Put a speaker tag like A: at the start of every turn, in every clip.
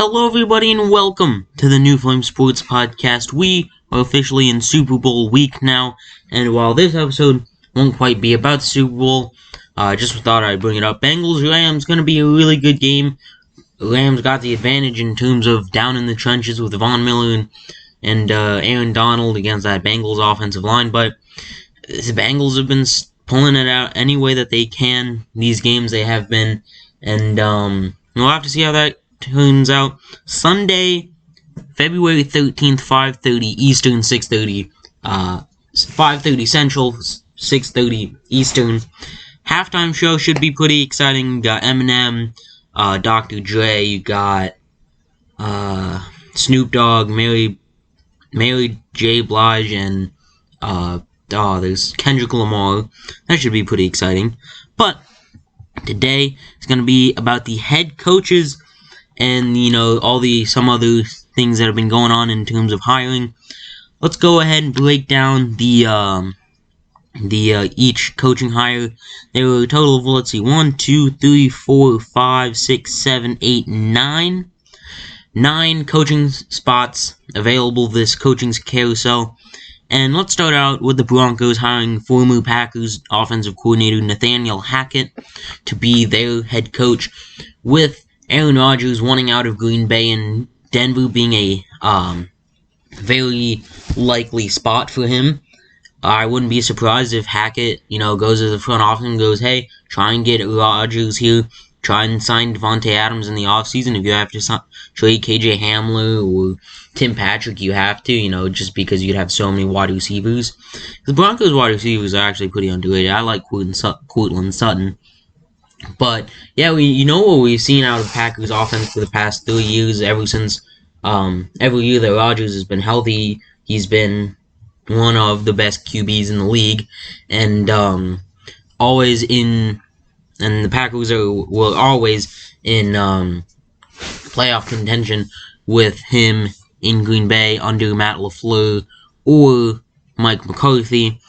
A: Hello everybody and welcome to the New Flame Sports Podcast. We are officially in Super Bowl week now, and while this episode won't quite be about the Super Bowl, I just thought I'd bring it up. Bengals-Rams, going to be a really good game. The Rams got the advantage in terms of down in the trenches with Von Miller and Aaron Donald against that Bengals offensive line, but the Bengals have been pulling it out any way that they can. These games they have been, and we'll have to see how that turns out. Sunday, February 13th, 5:30 Eastern, 6:30, 5:30 Central, 6:30 Eastern. Halftime show should be pretty exciting. You got Eminem, Dr. Dre, you got Snoop Dogg, Mary J. Blige, and there's Kendrick Lamar. That should be pretty exciting. But today is going to be about the head coaches and, some other things that have been going on in terms of hiring. Let's go ahead and break down the each coaching hire. There were a total of, 1, 2, 3, 4, 5, 6, 7, 8, 9. 9 coaching spots available this coaching carousel. And let's start out with the Broncos hiring former Packers offensive coordinator Nathaniel Hackett to be their head coach, with Aaron Rodgers wanting out of Green Bay and Denver being a very likely spot for him. I wouldn't be surprised if Hackett, goes to the front office and goes, hey, try and get Rodgers here. Try and sign Devontae Adams in the offseason. If you have to trade KJ Hamler or Tim Patrick, you have to, just because you'd have so many wide receivers. The Broncos wide receivers are actually pretty underrated. I like Courtland Sutton. But, yeah, what we've seen out of Packers offense for the past 3 years, ever since every year that Rodgers has been healthy, he's been one of the best QBs in the league, and the Packers were always in playoff contention with him in Green Bay under Matt LaFleur or Mike McCarthy.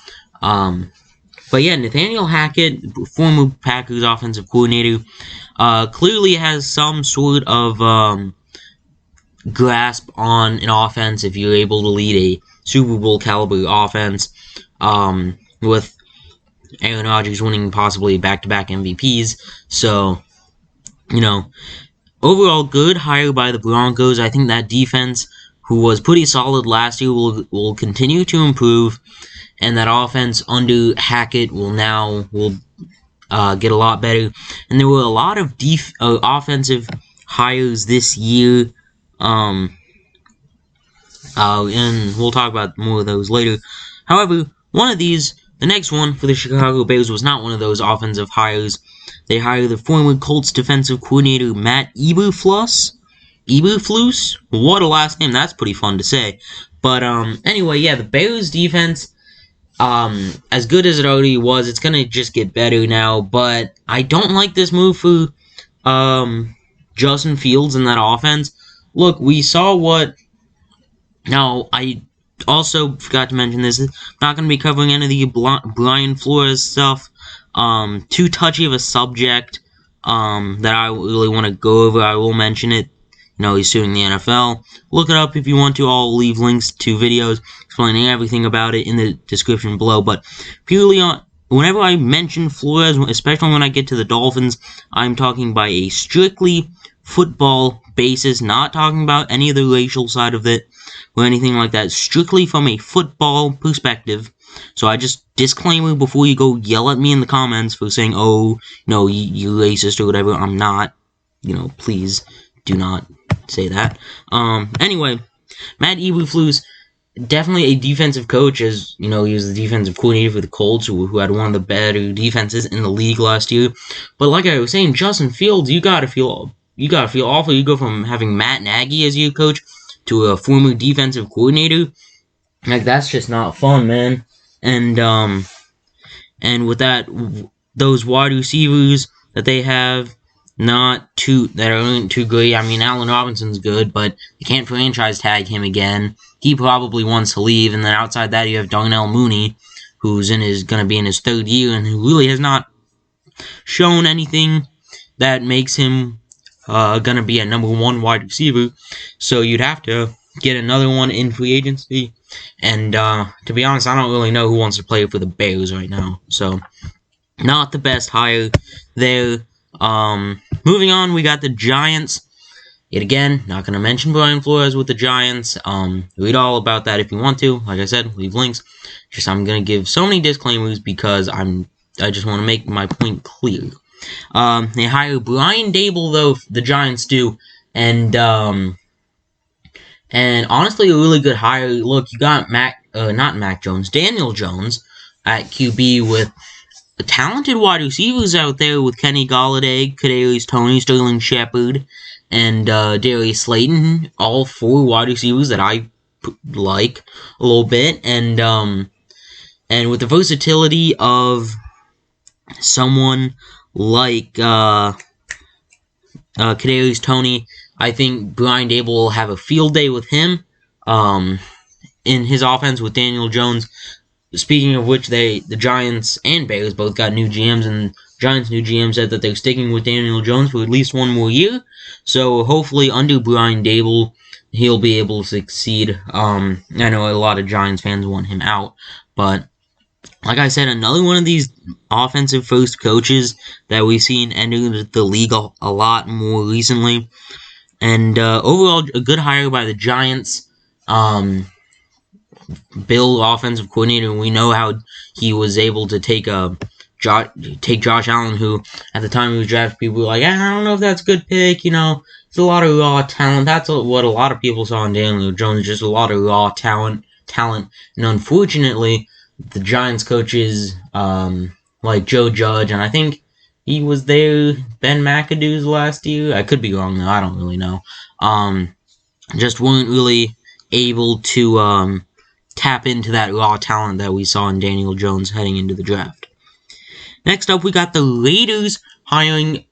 A: But yeah, Nathaniel Hackett, former Packers offensive coordinator, clearly has some sort of grasp on an offense if you're able to lead a Super Bowl caliber offense, with Aaron Rodgers winning possibly back-to-back MVPs. So, overall good hire by the Broncos. I think that defense, who was pretty solid last year, will continue to improve, and that offense under Hackett will get a lot better. And there were a lot of offensive hires this year, and we'll talk about more of those later. However, the next one for the Chicago Bears was not one of those offensive hires. They hired the former Colts defensive coordinator Matt Eberflus. What a last name. That's pretty fun to say. But anyway, yeah, the Bears defense, as good as it already was, it's going to just get better now. But I don't like this move for Justin Fields in that offense. Look, we saw what... Now, I also forgot to mention this. I'm not going to be covering any of the Brian Flores stuff. Too touchy of a subject that I really want to go over. I will mention it. He's suing the NFL. Look it up if you want to. I'll leave links to videos explaining everything about it in the description below. But purely whenever I mention Flores, especially when I get to the Dolphins, I'm talking by a strictly football basis, not talking about any of the racial side of it or anything like that, strictly from a football perspective. So I just disclaimer before you go yell at me in the comments for saying, oh, you're racist or whatever. I'm not. Please do not say that. Anyway, Matt Eberflus, definitely a defensive coach, as he was the defensive coordinator for the Colts, who had one of the better defenses in the league last year. But like I was saying, Justin Fields, you gotta feel awful. You go from having Matt Nagy as your coach to a former defensive coordinator. Like, that's just not fun, man. And with that, those wide receivers that they have, aren't too great. I mean, Allen Robinson's good, but you can't franchise tag him again. He probably wants to leave. And then outside that, you have Darnell Mooney, who's going to be in his 3rd year, and who really has not shown anything that makes him gonna be a #1 wide receiver, so you'd have to get another one in free agency. And to be honest, I don't really know who wants to play for the Bears right now. So not the best hire there. Moving on, we got the Giants. Yet again, not gonna mention Brian Flores with the Giants. Read all about that if you want to. Like I said, leave links. Just I'm gonna give so many disclaimers because I just want to make my point clear. They hire Brian Dable, though, the Giants do, and honestly, a really good hire. Look, you got Daniel Jones at QB with talented wide receivers out there with Kenny Golladay, Kadarius Toney, Sterling Shepard, and Darius Slayton. All 4 wide receivers that I like a little bit, and with the versatility of someone like Kadarius Toney, I think Brian Dable will have a field day with him in his offense with Daniel Jones. Speaking of which, the Giants and Bears both got new GMs, and Giants' new GM said that they're sticking with Daniel Jones for at least 1 more year. So hopefully under Brian Dable, he'll be able to succeed. I know a lot of Giants fans want him out, but like I said, another one of these offensive first coaches that we've seen enter the league a lot more recently. And overall, a good hire by the Giants. Bill, offensive coordinator, we know how he was able to take Josh Allen, who at the time he was drafted, people were like, I don't know if that's a good pick, it's a lot of raw talent. That's what a lot of people saw in Daniel Jones, just a lot of raw talent, and unfortunately, the Giants coaches, like Joe Judge, and I think he was there, Ben McAdoo's last year, I could be wrong though, I don't really know, just weren't really able to, tap into that raw talent that we saw in Daniel Jones heading into the draft. Next up, we got the Raiders hiring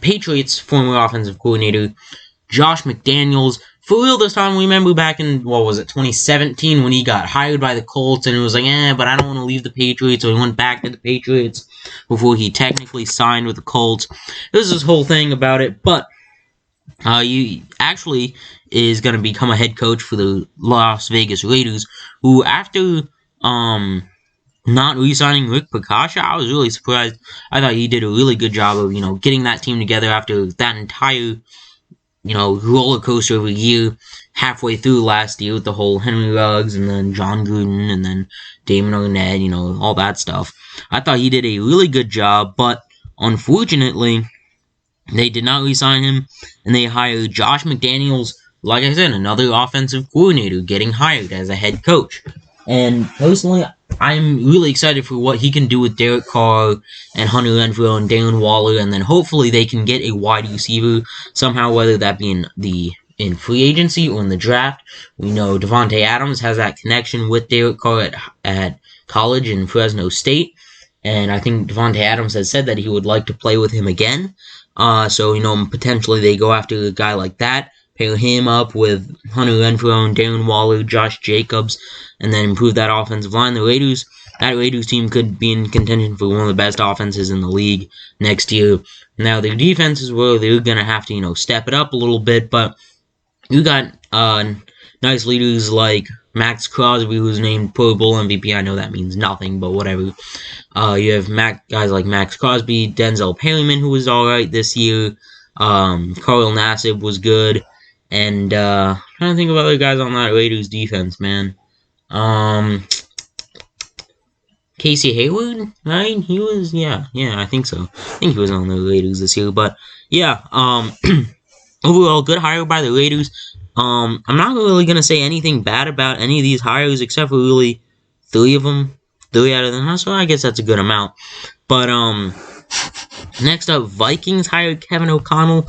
A: Patriots former offensive coordinator Josh McDaniels. For real this time, we remember back in, 2017 when he got hired by the Colts, and it was like, but I don't want to leave the Patriots, so he went back to the Patriots before he technically signed with the Colts. There's this whole thing about it, but he actually is going to become a head coach for the Las Vegas Raiders, who after not re-signing Rick Picasso, I was really surprised. I thought he did a really good job of, getting that team together after that entire, roller coaster of a year halfway through last year with the whole Henry Ruggs and then John Gruden and then Damon Arnett, all that stuff. I thought he did a really good job, but unfortunately, they did not re-sign him, and they hired Josh McDaniels, like I said, another offensive coordinator getting hired as a head coach. And personally, I'm really excited for what he can do with Derek Carr and Hunter Renfrow and Darren Waller, and then hopefully they can get a wide receiver somehow, whether that be in free agency or in the draft. We know Devontae Adams has that connection with Derek Carr at college in Fresno State, and I think Devontae Adams has said that he would like to play with him again. So, potentially they go after a guy like that, pair him up with Hunter Renfrow and Darren Waller, Josh Jacobs, and then improve that offensive line. That Raiders team could be in contention for one of the best offenses in the league next year. Now, their defense is where they're going to have to, step it up a little bit, but you got nice leaders like Max Crosby, who's named Pro Bowl MVP. I know that means nothing, but whatever. You have guys like Max Crosby, Denzel Perryman, who was alright this year. Carl Nassib was good. And trying to think of other guys on that Raiders defense, man. Casey Hayward, right? He was, yeah, I think so. I think he was on the Raiders this year, but yeah, overall, good hire by the Raiders. I'm not really going to say anything bad about any of these hires except for really 3 of them. 3 out of them, so I guess that's a good amount. But, next up, Vikings hired Kevin O'Connell.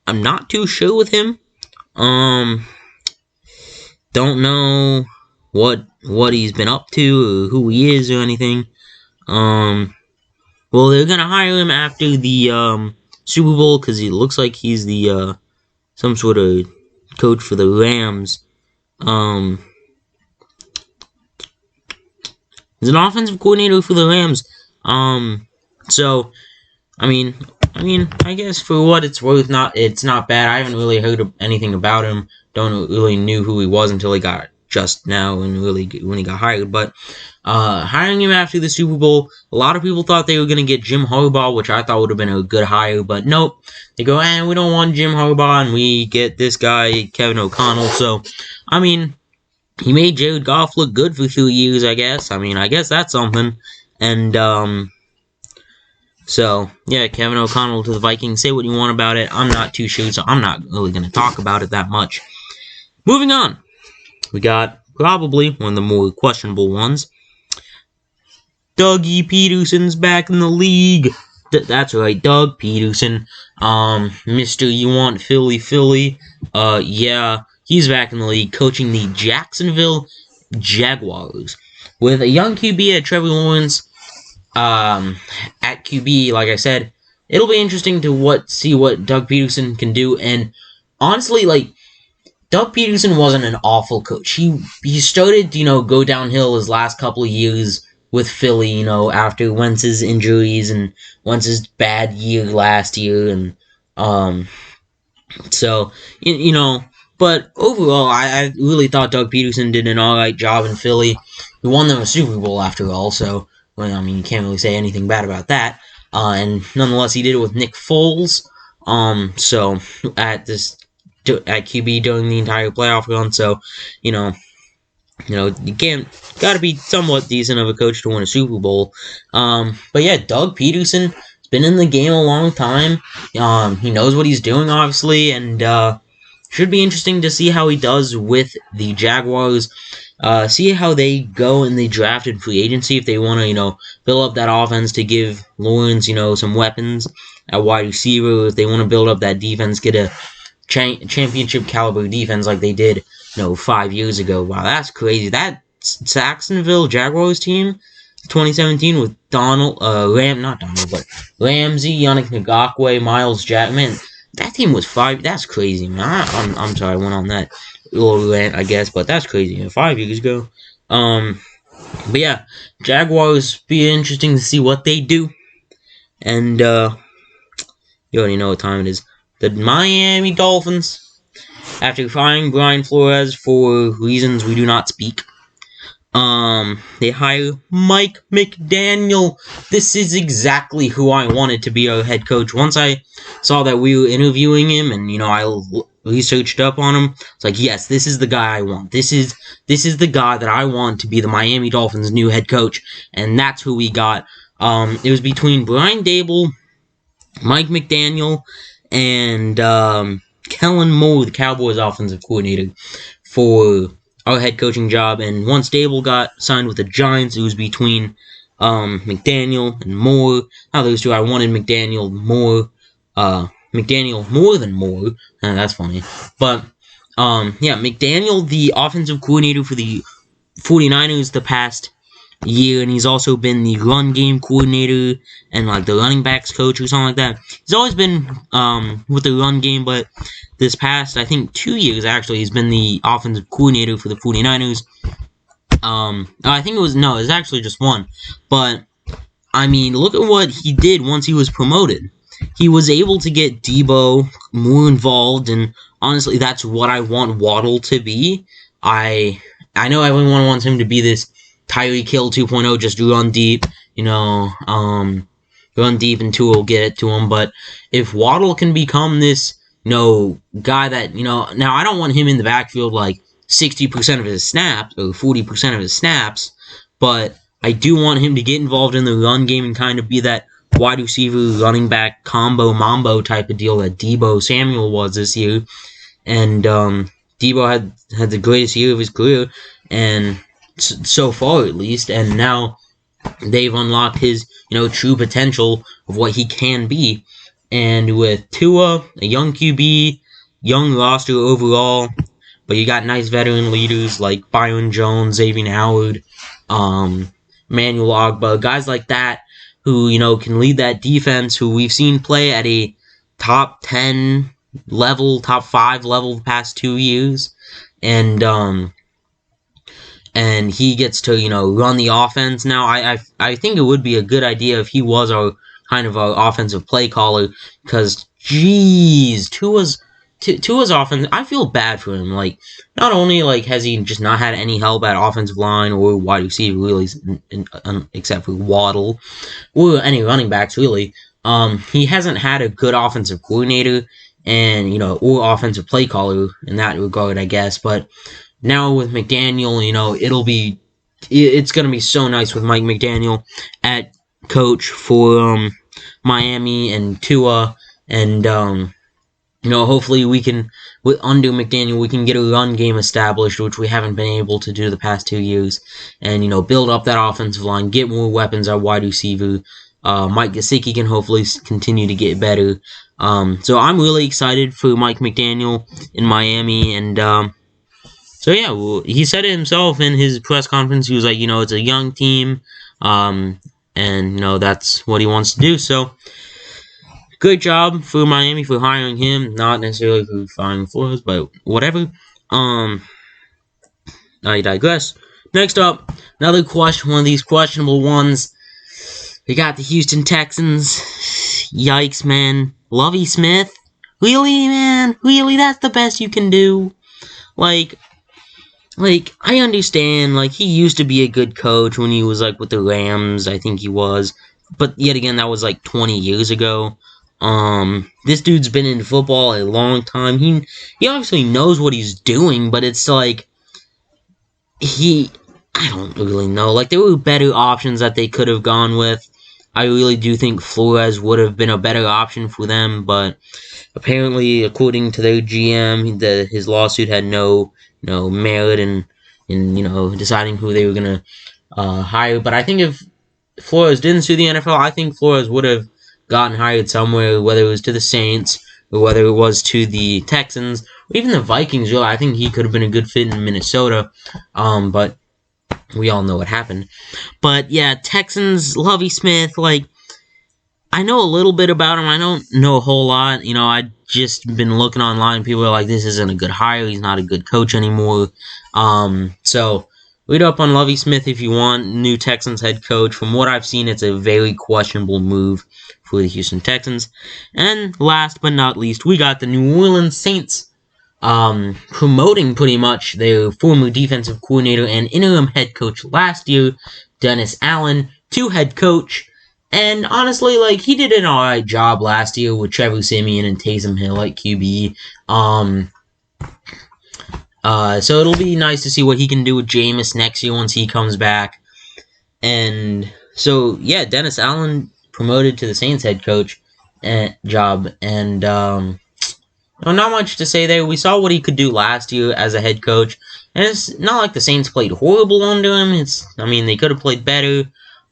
A: I'm not too sure with him. Don't know what he's been up to or who he is or anything. Well, they're going to hire him after the, Super Bowl because he looks like he's the, some sort of coach for the Rams. He's an offensive coordinator for the Rams. So, I mean, I mean, I guess for what it's worth, it's not bad. I haven't really heard anything about him. Don't really knew who he was until he got just now and really when he got hired. But hiring him after the Super Bowl, a lot of people thought they were going to get Jim Harbaugh, which I thought would have been a good hire. But nope, they go, we don't want Jim Harbaugh, and we get this guy, Kevin O'Connell. So, I mean, he made Jared Goff look good for 2 years, I guess. I mean, I guess that's something. And, so, yeah, Kevin O'Connell to the Vikings. Say what you want about it. I'm not too sure, so I'm not really going to talk about it that much. Moving on. We got probably one of the more questionable ones. Dougie Peterson's back in the league. That's right, Doug Peterson. Mr. You Want Philly. Yeah, he's back in the league, coaching the Jacksonville Jaguars. With a young QB at Trevor Lawrence, at QB, like I said, it'll be interesting to see what Doug Peterson can do. And honestly, like, Doug Peterson wasn't an awful coach. He started, go downhill his last couple of years with Philly, after Wentz's injuries and Wentz's bad year last year, and so but overall, I really thought Doug Peterson did an alright job in Philly. He won them a Super Bowl after all, so well, I mean, you can't really say anything bad about that. And nonetheless, he did it with Nick Foles. So at QB during the entire playoff run. So, you gotta be somewhat decent of a coach to win a Super Bowl. But yeah, Doug Peterson has been in the game a long time. He knows what he's doing, obviously, and should be interesting to see how he does with the Jaguars. See how they go in the draft and free agency, if they want to, build up that offense to give Lawrence, some weapons at wide receiver, if they want to build up that defense, get a championship caliber defense like they did, 5 years ago. Wow, that's crazy. That Jacksonville Jaguars team, 2017 with Ramsey, Yannick Ngakoue, Miles Jack, man, that team was that's crazy, man. I'm sorry, I went on that little rant, I guess, but that's crazy. 5 years ago. But yeah, Jaguars, be interesting to see what they do. And, you already know what time it is. The Miami Dolphins, after firing Brian Flores for reasons we do not speak, they hire Mike McDaniel. This is exactly who I wanted to be our head coach. Once I saw that we were interviewing him, and I researched up on him, it's like, yes, this is the guy I want. This is the guy that I want to be the Miami Dolphins' new head coach, and that's who we got. It was between Brian Daboll, Mike McDaniel, and Kellen Moore, the Cowboys' offensive coordinator, for our head coaching job. And once Daboll got signed with the Giants, it was between McDaniel and Moore. Now those two, I wanted McDaniel more than Moore. That's funny. But yeah, McDaniel, the offensive coordinator for the 49ers the past year, and he's also been the run game coordinator and like the running backs coach or something like that. He's always been with the run game, but this past, I think, 2 years actually, he's been the offensive coordinator for the 49ers. I think it was actually just one. But I mean, look at what he did once he was promoted. He was able to get Debo more involved, and honestly, that's what I want Waddle to be. I know everyone wants him to be this Tyreek Hill 2.0, just run deep, run deep and Tua will get it to him. But if Waddle can become this, guy that, now I don't want him in the backfield like 60% of his snaps or 40% of his snaps, but I do want him to get involved in the run game and kind of be that wide receiver, running back, combo, mambo type of deal that Debo Samuel was this year. And Debo had the greatest year of his career, and so far at least, and now they've unlocked his, true potential of what he can be. And with Tua, a young QB, young roster overall, but you got nice veteran leaders like Byron Jones, Xavier Howard, Manuel Ogba, guys like that who, can lead that defense, who we've seen play at a top 10 level, top 5 level the past 2 years. And he gets to, run the offense now. I think it would be a good idea if he was our kind of our offensive play caller, because jeez, Tua's offense, I feel bad for him. Like, not only like has he just not had any help at offensive line or wide receiver really, except for Waddle or any running backs really. He hasn't had a good offensive coordinator and or offensive play caller in that regard, I guess. But now with McDaniel, it's gonna be so nice with Mike McDaniel at coach for Miami and Tua, and hopefully we can, under McDaniel, we can get a run game established, which we haven't been able to do the past 2 years, and build up that offensive line, get more weapons at wide receiver. Mike Gesicki can hopefully continue to get better. So I'm really excited for Mike McDaniel in Miami, and so yeah, he said it himself in his press conference. He was like, it's a young team, and that's what he wants to do. So good job for Miami for hiring him, not necessarily for firing Flores, but whatever. I digress. Next up, another question, one of these questionable ones. We got the Houston Texans. Yikes, man. Lovie Smith? Really, man? Really? That's the best you can do? Like, I understand, he used to be a good coach when he was, with the Rams, I think he was. But, yet again, that was, 20 years ago. This dude's been in football a long time. He obviously knows what he's doing, but it's I don't really know. There were better options that they could have gone with. I really do think Flores would have been a better option for them, but apparently, according to their GM, his lawsuit had no merit in deciding who they were gonna hire. But I think if Flores didn't sue the NFL, I think Flores would have gotten hired somewhere, whether it was to the Saints or whether it was to the Texans or even the Vikings. Really, I think he could have been a good fit in Minnesota. But we all know what happened. But yeah, Texans, Lovie Smith, I know a little bit about him. I don't know a whole lot. I've just been looking online. People are like, this isn't a good hire. He's not a good coach anymore. So read up on Lovie Smith if you want. New Texans head coach. From what I've seen, it's a very questionable move for the Houston Texans. And last but not least, we got the New Orleans Saints promoting pretty much their former defensive coordinator and interim head coach last year, Dennis Allen, to head coach. And honestly, he did an alright job last year with Trevor Siemian and Taysom Hill at QB. So it'll be nice to see what he can do with Jameis next year once he comes back. And so, yeah, Dennis Allen promoted to the Saints head coach job. And not much to say there. We saw what he could do last year as a head coach. And it's not like the Saints played horrible under him. They could have played better.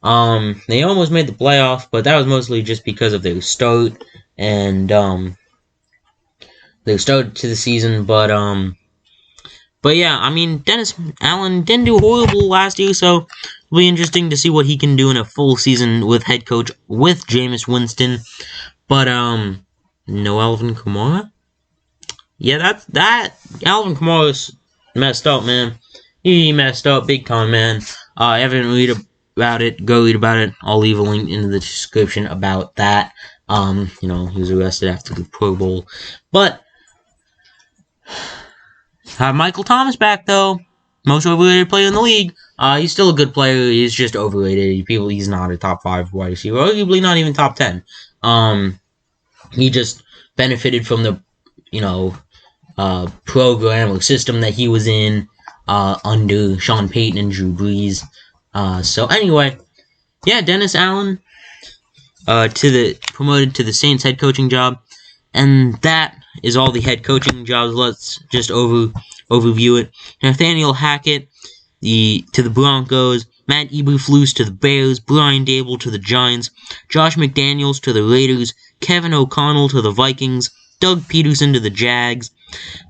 A: They almost made the playoffs, but that was mostly just because of their start and their start to the season. But yeah, Dennis Allen didn't do horrible last year, so it'll be interesting to see what he can do in a full season with head coach with Jameis Winston. But no Alvin Kamara. Yeah, that Alvin Kamara's messed up, man. He messed up big time, man. I haven't read about it. Go read about it. I'll leave a link in the description about that. He was arrested after the Pro Bowl. But have Michael Thomas back, though. Most overrated player in the league. He's still a good player. He's just overrated. He's not a top 5 wide receiver. Arguably not even top 10. He just benefited from the, program or system that he was in under Sean Payton and Drew Brees. So anyway, yeah, Dennis Allen promoted to the Saints head coaching job, and that is all the head coaching jobs. Let's just overview it. Nathaniel Hackett to the Broncos, Matt Eberflus to the Bears, Brian Dable to the Giants, Josh McDaniels to the Raiders, Kevin O'Connell to the Vikings, Doug Peterson to the Jags,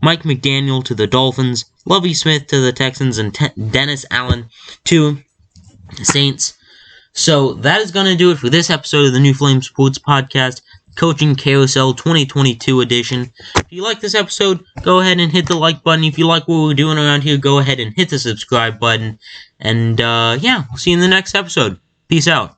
A: Mike McDaniel to the Dolphins, Lovie Smith to the Texans, and Dennis Allen to the Saints. So that is going to do it for this episode of the New Flame Sports Podcast, Coaching Carousel 2022 edition. If you like this episode, go ahead and hit the like button. If you like what we're doing around here, go ahead and hit the subscribe button. And yeah, we'll see you in the next episode. Peace out.